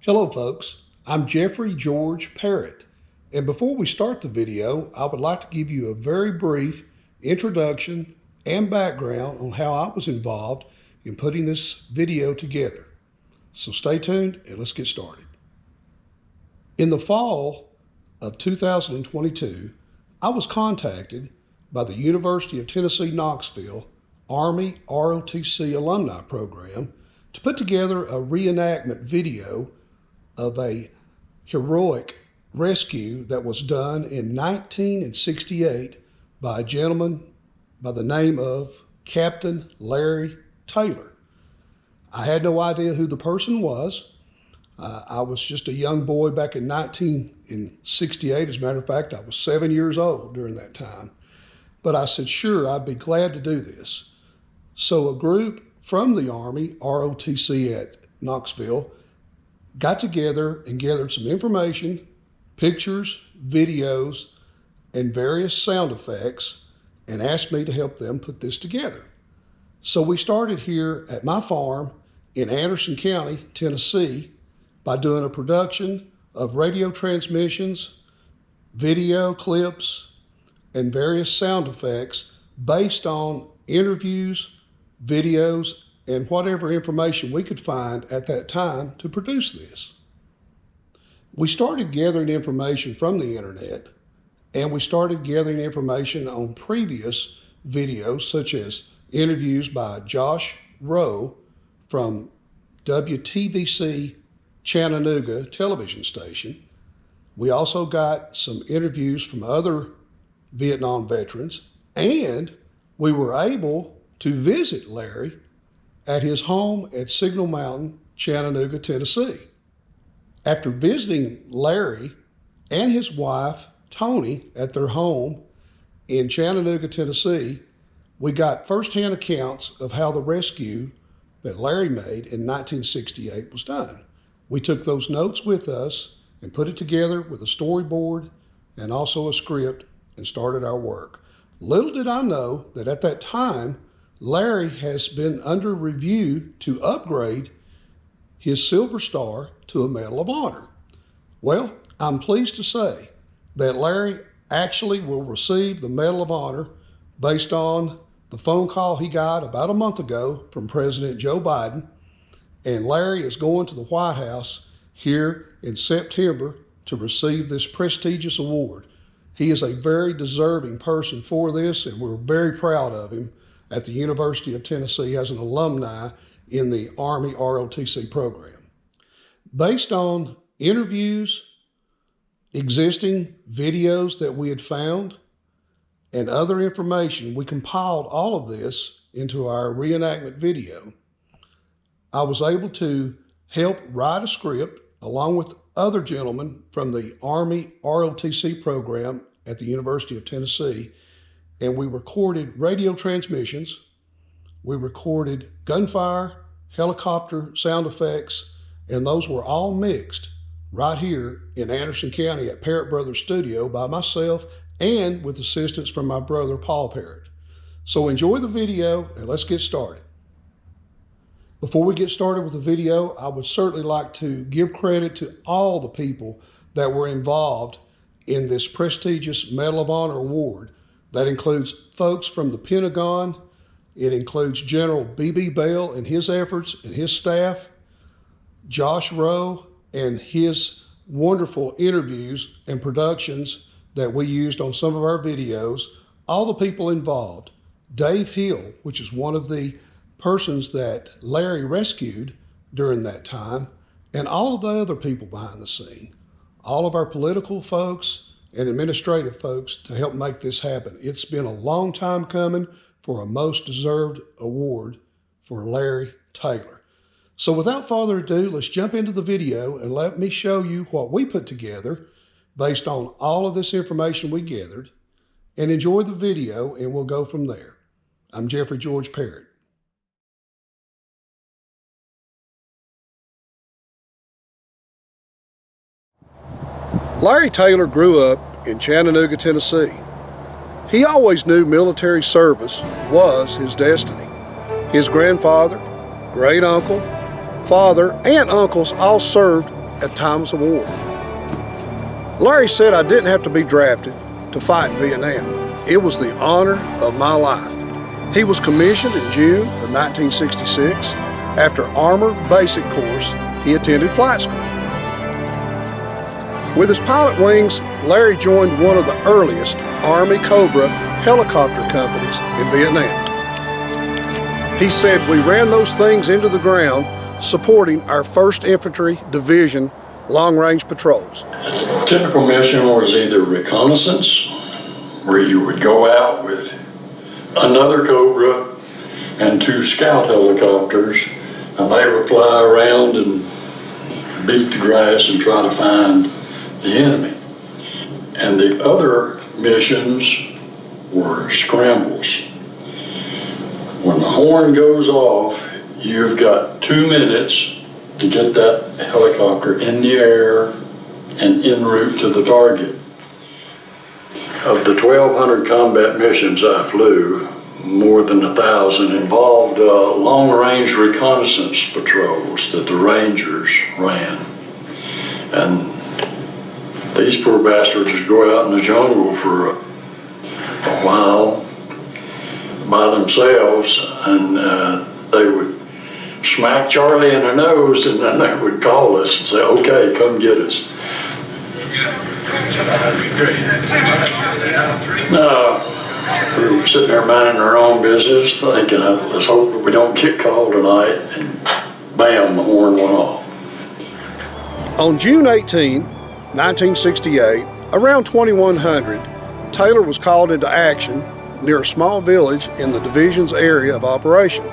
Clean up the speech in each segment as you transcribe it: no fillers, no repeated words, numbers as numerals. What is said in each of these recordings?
Hello folks, I'm Jeffrey George Parrott, and before we start the video, I would like to give you a very brief introduction and background on how I was involved in putting this video together. So stay tuned and let's get started. In the fall of 2022, I was contacted by the University of Tennessee, Knoxville Army ROTC Alumni program to put together a reenactment video of a heroic rescue that was done in 1968 by a gentleman by the name of Captain Larry Taylor. I had no idea who the person was. I was just a young boy back in 1968. As a matter of fact, I was 7 years old during that time. But I said, sure, I'd be glad to do this. So a group from the Army, ROTC at Knoxville, got together and gathered some information, pictures, videos, and various sound effects, and asked me to help them put this together. So we started here at my farm in Anderson County, Tennessee, by doing a production of radio transmissions, video clips, and various sound effects based on interviews, videos, and whatever information we could find at that time to produce this. We started gathering information from the internet, and we started gathering information on previous videos, such as interviews by Josh Rowe from WTVC Chattanooga television station. We also got some interviews from other Vietnam veterans, and we were able to visit Larry at his home at Signal Mountain, Chattanooga, Tennessee. After visiting Larry and his wife, Tony, at their home in Chattanooga, Tennessee, we got firsthand accounts of how the rescue that Larry made in 1968 was done. We took those notes with us and put it together with a storyboard and also a script and started our work. Little did I know that at that time, Larry has been under review to upgrade his Silver Star to a Medal of Honor. Well, I'm pleased to say that Larry actually will receive the Medal of Honor based on the phone call he got about a month ago from President Joe Biden, and Larry is going to the White House here in September to receive this prestigious award. He is a very deserving person for this, and we're very proud of him at the University of Tennessee as an alumni in the Army ROTC program. Based on interviews, existing videos that we had found, and other information, we compiled all of this into our reenactment video. I was able to help write a script along with other gentlemen from the Army ROTC program at the University of Tennessee, and we recorded radio transmissions, we recorded gunfire, helicopter sound effects, and those were all mixed right here in Anderson County at Parrott Brothers Studio by myself and with assistance from my brother, Paul Parrott. So enjoy the video and let's get started. Before we get started with the video, I would certainly like to give credit to all the people that were involved in this prestigious Medal of Honor award. That includes folks from the Pentagon. It includes General B.B. Bell and his efforts and his staff, Josh Rowe and his wonderful interviews and productions that we used on some of our videos, all the people involved. Dave Hill, which is one of the persons that Larry rescued during that time, and all of the other people behind the scene, all of our political folks and administrative folks to help make this happen. It's been a long time coming for a most deserved award for Larry Taylor. So without further ado, let's jump into the video and let me show you what we put together based on all of this information we gathered, and enjoy the video and we'll go from there. I'm Jeffrey George Parrott. Larry Taylor grew up in Chattanooga, Tennessee. He always knew military service was his destiny. His grandfather, great uncle, father, and uncles all served at times of war. Larry said I didn't have to be drafted to fight in Vietnam. It was the honor of my life. He was commissioned in June of 1966. After Armor Basic Course, he attended flight school. With his pilot wings, Larry joined one of the earliest Army Cobra helicopter companies in Vietnam. He said we ran those things into the ground supporting our 1st Infantry Division long-range patrols. A typical mission was either reconnaissance, where you would go out with another Cobra and 2 scout helicopters, and they would fly around and beat the grass and try to find the enemy. And the other missions were scrambles. When the horn goes off, you've got 2 minutes to get that helicopter in the air and en route to the target. Of the 1,200 combat missions I flew, more than 1,000 involved long-range reconnaissance patrols that the Rangers ran. And these poor bastards would go out in the jungle for a while by themselves, and they would smack Charlie in the nose, and then they would call us and say, "Okay, come get us." No, we were sitting there minding our own business, thinking, let's hope that we don't get called tonight, and bam, the horn went off. On June 18, 1968, around 2100, Taylor was called into action near a small village in the division's area of operation.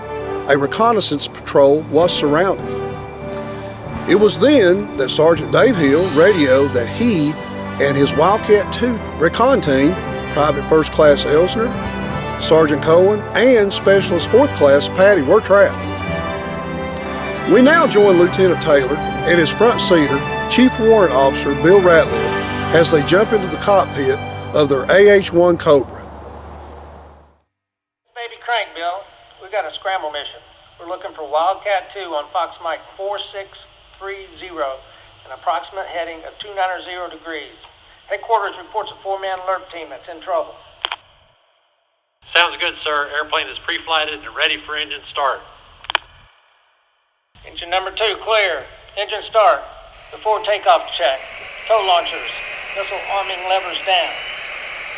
A reconnaissance patrol was surrounded. It was then that Sergeant Dave Hill radioed that he and his Wildcat II recon team, Private First Class Elsner, Sergeant Cohen, and Specialist Fourth Class Patty were trapped. We now join Lieutenant Taylor and his front seater, Chief Warrant Officer Bill Ratliff, as they jump into the cockpit of their AH-1 Cobra. Baby crank, Bill. We got a scramble mission. We're looking for Wildcat 2 on Fox Mike 4630, an approximate heading of 290 degrees. Headquarters reports a 4-man alert team that's in trouble. Sounds good, sir. Airplane is pre-flighted and ready for engine start. Engine number 2 clear. Engine start. Before takeoff check. Tow launchers. Missile arming levers down.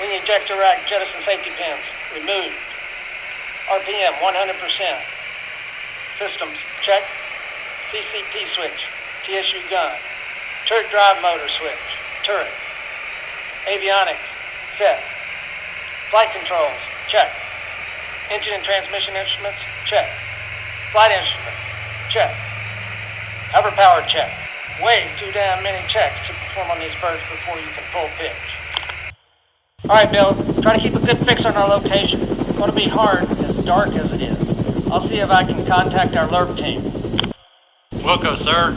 Wing ejector rack jettison safety pins removed. RPM 100%. Systems check. CCP switch. TSU gun. Turret drive motor switch. Turret. Avionics set. Flight controls check. Engine and transmission instruments check. Flight instruments check. Hover power check. Way too damn many checks to perform on these birds before you can pull pitch. Alright, Bill, try to keep a good fix on our location. It's going to be hard, as dark as it is. I'll see if I can contact our alert team. Wilco, sir.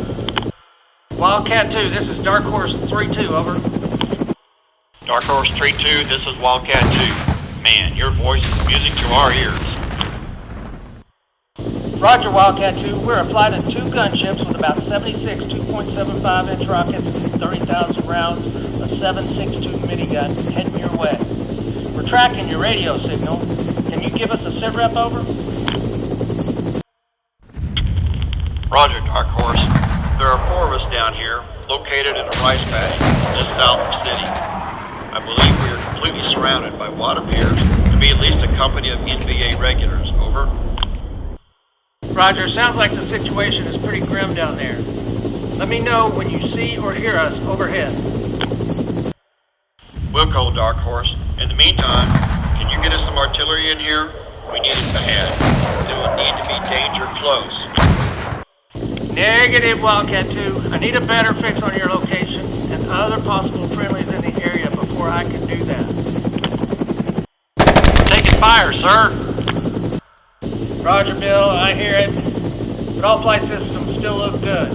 Wildcat 2, this is Dark Horse 3-2, over. Dark Horse 3-2, this is Wildcat 2. Man, your voice is music to our ears. Roger, Wildcat 2. We're a flight of 2 gunships with about 76 2.75-inch rockets and 30,000 rounds of 7.62 minigun heading your way. We're tracking your radio signal. Can you give us a sit rep, over? Roger, Dark Horse. There are 4 of us down here, located in a rice paddy just south of the city. I believe we are completely surrounded by what appears to be at least a company of NVA regulars, over. Roger, sounds like the situation is pretty grim down there. Let me know when you see or hear us overhead. Wilco, Dark Horse. In the meantime, can you get us some artillery in here? We need it bad. It will need to be danger close. Negative, Wildcat 2. I need a better fix on your location and other possible friendlies in the area before I can do that. Taking fire, sir. Roger, Bill. I hear it. But all flight systems still look good.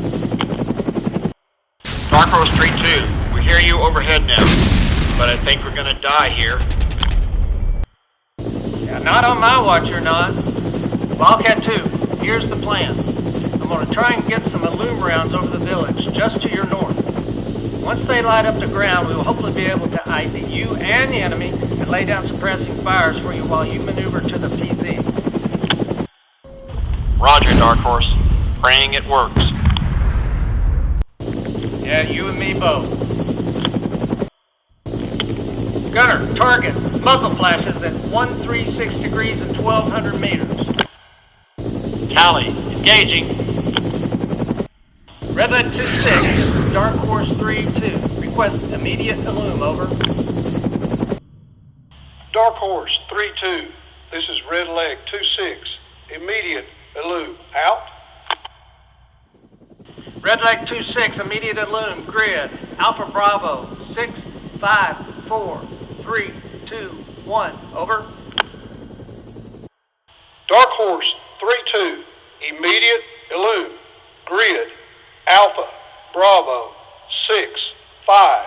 Dark Horse 3-2, we hear you overhead now, but I think we're gonna die here. Yeah, not on my watch, you're not. Wildcat 2, here's the plan. I'm I'm going to try and get some Alum rounds over the village, just to your north. Once they light up the ground, we will hopefully be able to ID you and the enemy and lay down suppressing fires for you while you maneuver to the PZ. Roger, Dark Horse. Praying it works. Yeah, you and me both. Gunner, target. Muzzle flashes at 136 degrees and 1,200 meters. Tally, engaging. Redleg 2-6, this is Dark Horse 3-2. Request immediate Alum, over. Dark Horse 3-2. This is Redleg 2-6. Immediate Alum. Out. Redleg 2-6, immediate Alum, grid. Alpha Bravo, 6, 5, 4, 3, 2, 1, over. Dark Horse 3-2. Immediate Alum. Grid. Alpha Bravo, 6, 5,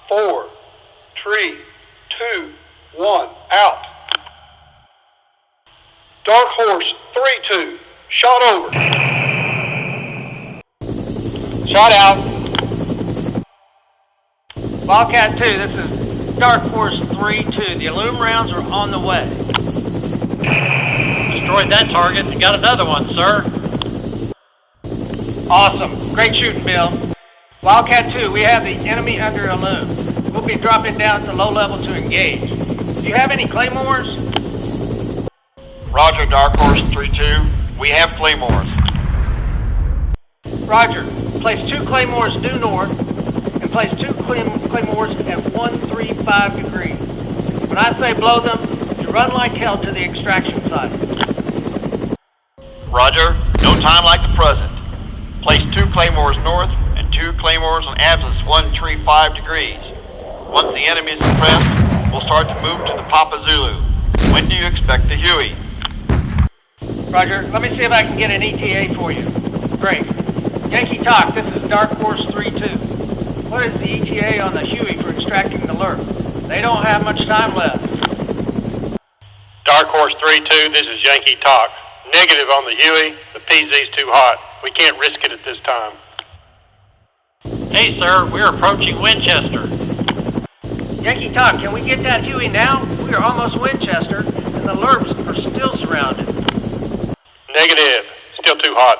4, 3, 2, 1, out. Dark Horse 3-2. Shot over. Shot out. Wildcat 2, this is Dark Horse 3-2. The Alum rounds are on the way. Destroyed that target and got another one, sir. Awesome. Great shooting, Bill. Wildcat 2, we have the enemy under Alum. We'll be dropping down to low level to engage. Do you have any claymores? Roger, Dark Horse 3-2. We have claymores. Roger. Place 2 claymores due north and place 2 claymores at 135 degrees. When I say blow them, you run like hell to the extraction site. Roger, no time like the present. Place 2 claymores north and 2 claymores on abscess 135 degrees. Once the enemy is suppressed, we'll start to move to the Papa Zulu. When do you expect the Huey? Roger, let me see if I can get an ETA for you. Great. Yankee Talk, this is Dark Horse 3-2. What is the ETA on the Huey for extracting the lurk? They don't have much time left. Dark Horse 3-2, this is Yankee Talk. Negative on the Huey. The PZ's too hot. We can't risk it at this time. Hey, sir, we're approaching Winchester. Yankee Talk, can we get that Huey now? We are almost Winchester, and the lurks are still surrounded. Negative. Still too hot.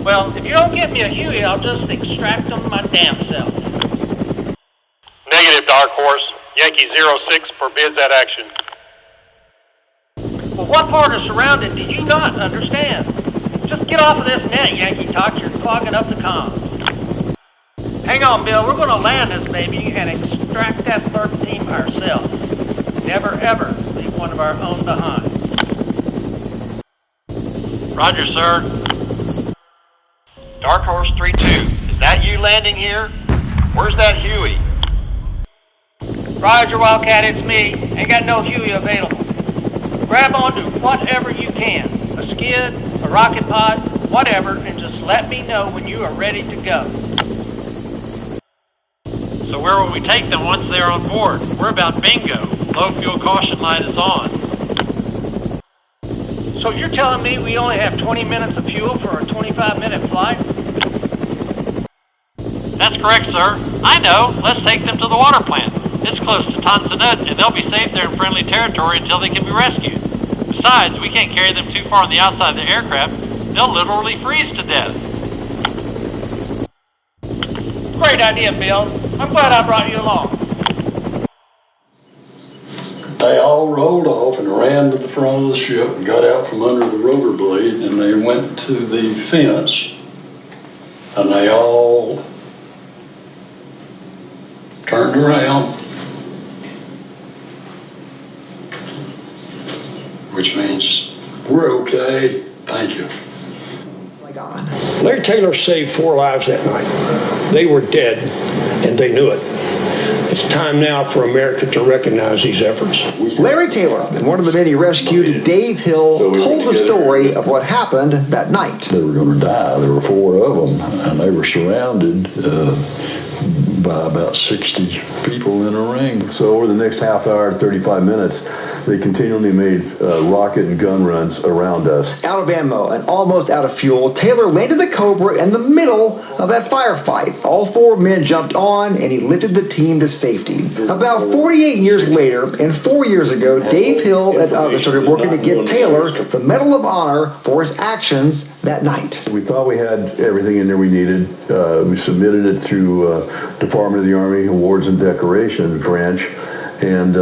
Well, if you don't get me a Huey, I'll just extract them my damn self. Negative, Dark Horse. Yankee 06 forbids that action. Well, what part is surrounded do you not understand? Just get off of this net, Yankee Talk. You're clogging up the comms. Hang on, Bill. We're going to land this baby and extract that third team ourselves. Never, ever leave one of our own behind. Roger, sir. Dark Horse 3-2, is that you landing here? Where's that Huey? Roger, Wildcat, it's me. Ain't got no Huey available. Grab onto whatever you can. A skid, a rocket pod, whatever, and just let me know when you are ready to go. So where will we take them once they are on board? We're about bingo. Low fuel caution light is on. So you're telling me we only have 20 minutes of fuel for a 25-minute flight? That's correct, sir. I know. Let's take them to the water plant. It's close to Tonsanut, and they'll be safe there in friendly territory until they can be rescued. Besides, we can't carry them too far on the outside of the aircraft. They'll literally freeze to death. Great idea, Bill. I'm glad I brought you along. They all rolled off and ran to the front of the ship and got out from under the rotor blade, and they went to the fence, and they all turned around, which means we're okay, thank you. Larry Taylor saved 4 lives that night. They were dead, and they knew it. It's time now for America to recognize these efforts. Larry Taylor, one of the men he rescued, Dave Hill, told the story of what happened that night. They were going to die. There were 4 of them, and they were surrounded by about 60 people in a ring. So over the next half hour, 35 minutes, they continually made rocket and gun runs around us. Out of ammo and almost out of fuel, Taylor landed the Cobra in the middle of that firefight. All 4 men jumped on and he lifted the team to safety. About 48 years later, and 4 years ago, Dave Hill and others started working to get Taylor the Medal of Honor for his actions that night. We thought we had everything in there we needed. We submitted it through Department of the Army Awards and Decorations branch, and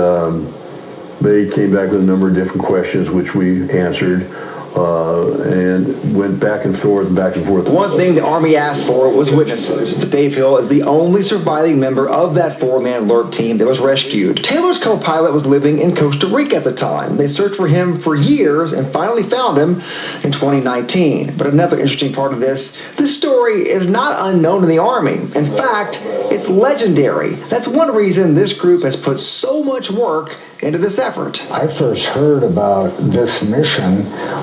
they came back with a number of different questions which we answered and went back and forth and back and forth. One thing the Army asked for was witnesses, but Dave Hill is the only surviving member of that 4-man alert team that was rescued. Taylor's co-pilot was living in Costa Rica at the time. They searched for him for years and finally found him in 2019. But another interesting part of this story is not unknown in the Army. In fact, it's legendary. That's one reason this group has put so much work into this effort. I first heard about this mission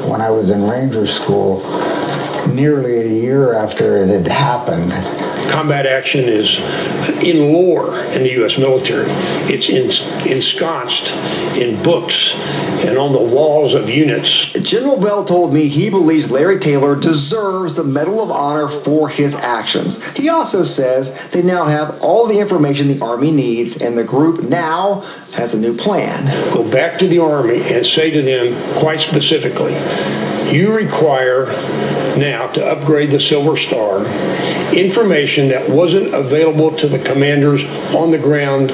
when I was in Ranger School nearly a year after it had happened. Combat action is in lore in the U.S. military. It's ensconced in books and on the walls of units. General Bell told me he believes Larry Taylor deserves the Medal of Honor for his actions. He also says they now have all the information the Army needs, and the group now has a new plan. Go back to the Army and say to them quite specifically, you require now to upgrade the Silver Star information that wasn't available to the commanders on the ground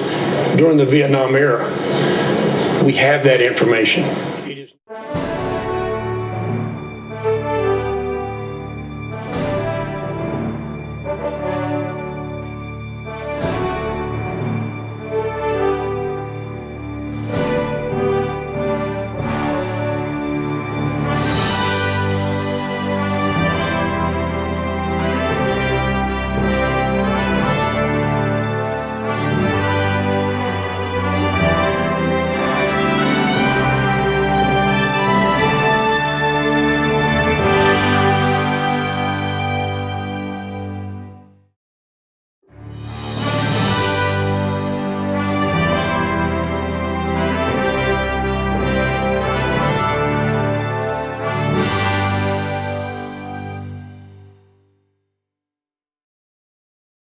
during the Vietnam era. We have that information.